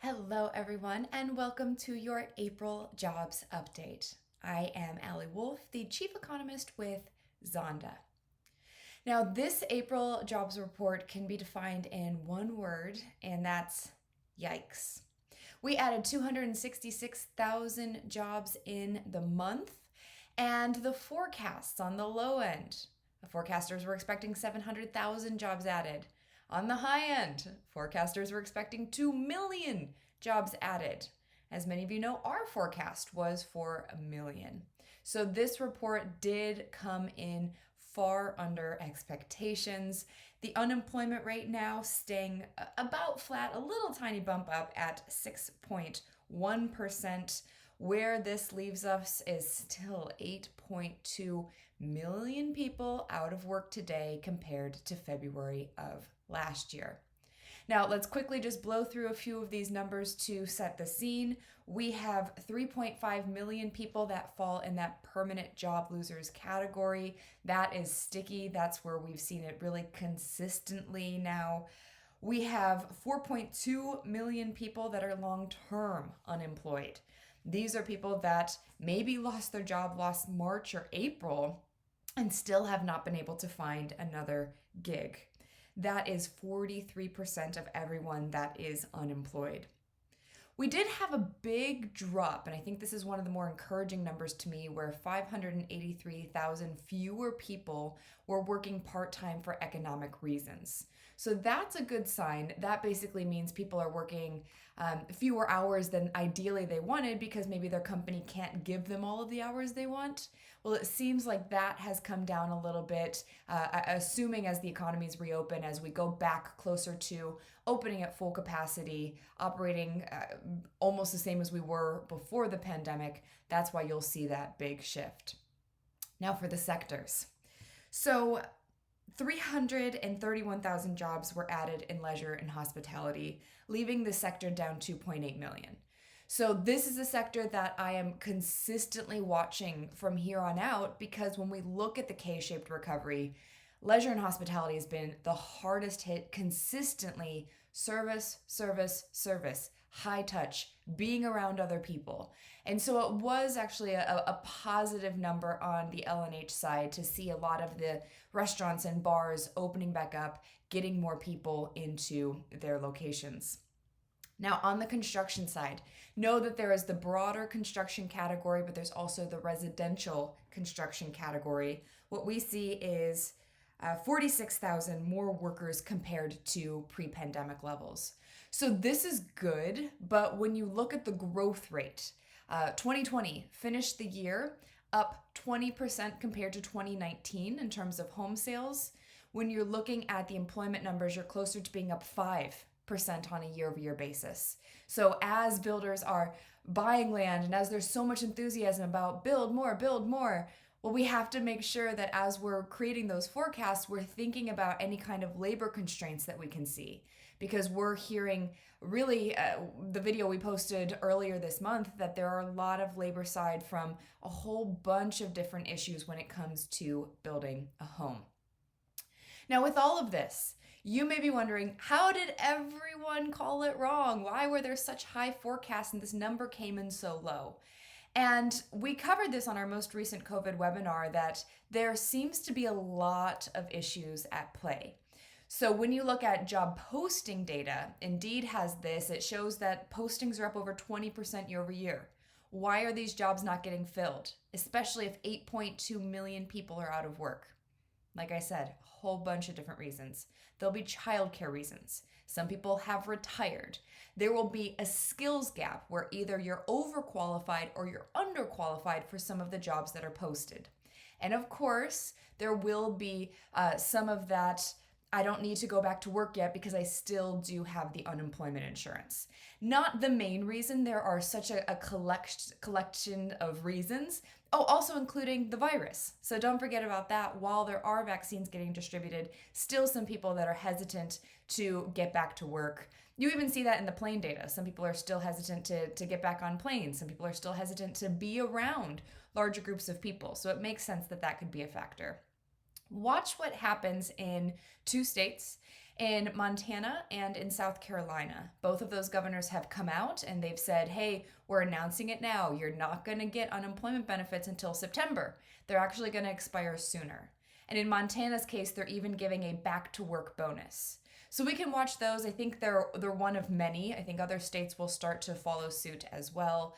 Hello, everyone, and welcome to your April jobs update. I am Allie Wolf, the chief economist with Zonda. Now, this April jobs report can be defined in one word, and that's yikes. We added 266,000 jobs in the month, and the forecasts on the low end. The forecasters were expecting 700,000 jobs added. On the high end, forecasters were expecting 2 million jobs added. As many of you know, our forecast was for 1 million. So this report did come in far under expectations. The unemployment rate now staying about flat, a little tiny bump up at 6.1%. Where this leaves us is still 8.2 million people out of work today compared to February of last year. Now, let's quickly just blow through a few of these numbers to set the scene. We have 3.5 million people that fall in that permanent job losers category. That is sticky. That's where we've seen it really consistently now. We have 4.2 million people that are long-term unemployed. These are people that maybe lost their job last March or April and still have not been able to find another gig. That is 43% of everyone that is unemployed. We did have a big drop, and I think this is one of the more encouraging numbers to me, where 583,000 fewer people were working part-time for economic reasons. So that's a good sign. That basically means people are working fewer hours than ideally they wanted because maybe their company can't give them all of the hours they want. Well, it seems like that has come down a little bit, assuming as the economies reopen, as we go back closer to opening at full capacity, operating almost the same as we were before the pandemic. That's why you'll see that big shift. Now for the sectors. So 331,000 jobs were added in leisure and hospitality, leaving the sector down 2.8 million. So this is a sector that I am consistently watching from here on out because when we look at the K-shaped recovery, leisure and hospitality has been the hardest hit consistently. Service, service, service, high touch, being around other people. And so it was actually a positive number on the L&H side to see a lot of the restaurants and bars opening back up, getting more people into their locations. Now, on the construction side, know that there is the broader construction category, but there's also the residential construction category. What we see is 46,000 more workers compared to pre-pandemic levels. So this is good, but when you look at the growth rate, 2020 finished the year up 20% compared to 2019 in terms of home sales. When you're looking at the employment numbers, you're closer to being up 5% on a year-over-year basis. So as builders are buying land and as there's so much enthusiasm about build more, well, we have to make sure that as we're creating those forecasts, we're thinking about any kind of labor constraints that we can see. Because we're hearing really the video we posted earlier this month that there are a lot of labor side from a whole bunch of different issues when it comes to building a home. Now, with all of this, you may be wondering, how did everyone call it wrong? Why were there such high forecasts and this number came in so low? And we covered this on our most recent COVID webinar that there seems to be a lot of issues at play. So when you look at job posting data, Indeed has this. It shows that postings are up over 20% year over year. Why are these jobs not getting filled, especially if 8.2 million people are out of work? Like I said, a whole bunch of different reasons. There'll be childcare reasons. Some people have retired. There will be a skills gap where either you're overqualified or you're underqualified for some of the jobs that are posted. And of course, there will be some of that, I don't need to go back to work yet because I still do have the unemployment insurance. Not the main reason. There are such a collection of reasons. Oh, also including the virus. So don't forget about that. While there are vaccines getting distributed, still some people that are hesitant to get back to work. You even see that in the plane data. Some people are still hesitant to get back on planes. Some people are still hesitant to be around larger groups of people. So it makes sense that that could be a factor. Watch what happens in 2 states In Montana and in South Carolina, both of those governors have come out and they've said, hey, we're announcing it now. You're not going to get unemployment benefits until September. They're actually going to expire sooner. And in Montana's case, they're even giving a back to work bonus. So we can watch those. I think they're one of many. I think other states will start to follow suit as well.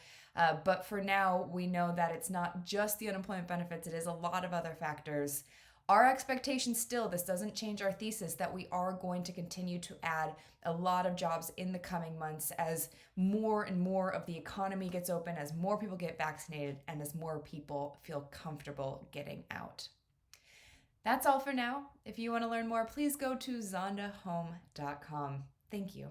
But for now, we know that it's not just the unemployment benefits, it is a lot of other factors. Our expectation still, this doesn't change our thesis, that we are going to continue to add a lot of jobs in the coming months as more and more of the economy gets open, as more people get vaccinated, and as more people feel comfortable getting out. That's all for now. If you want to learn more, please go to zondahome.com. Thank you.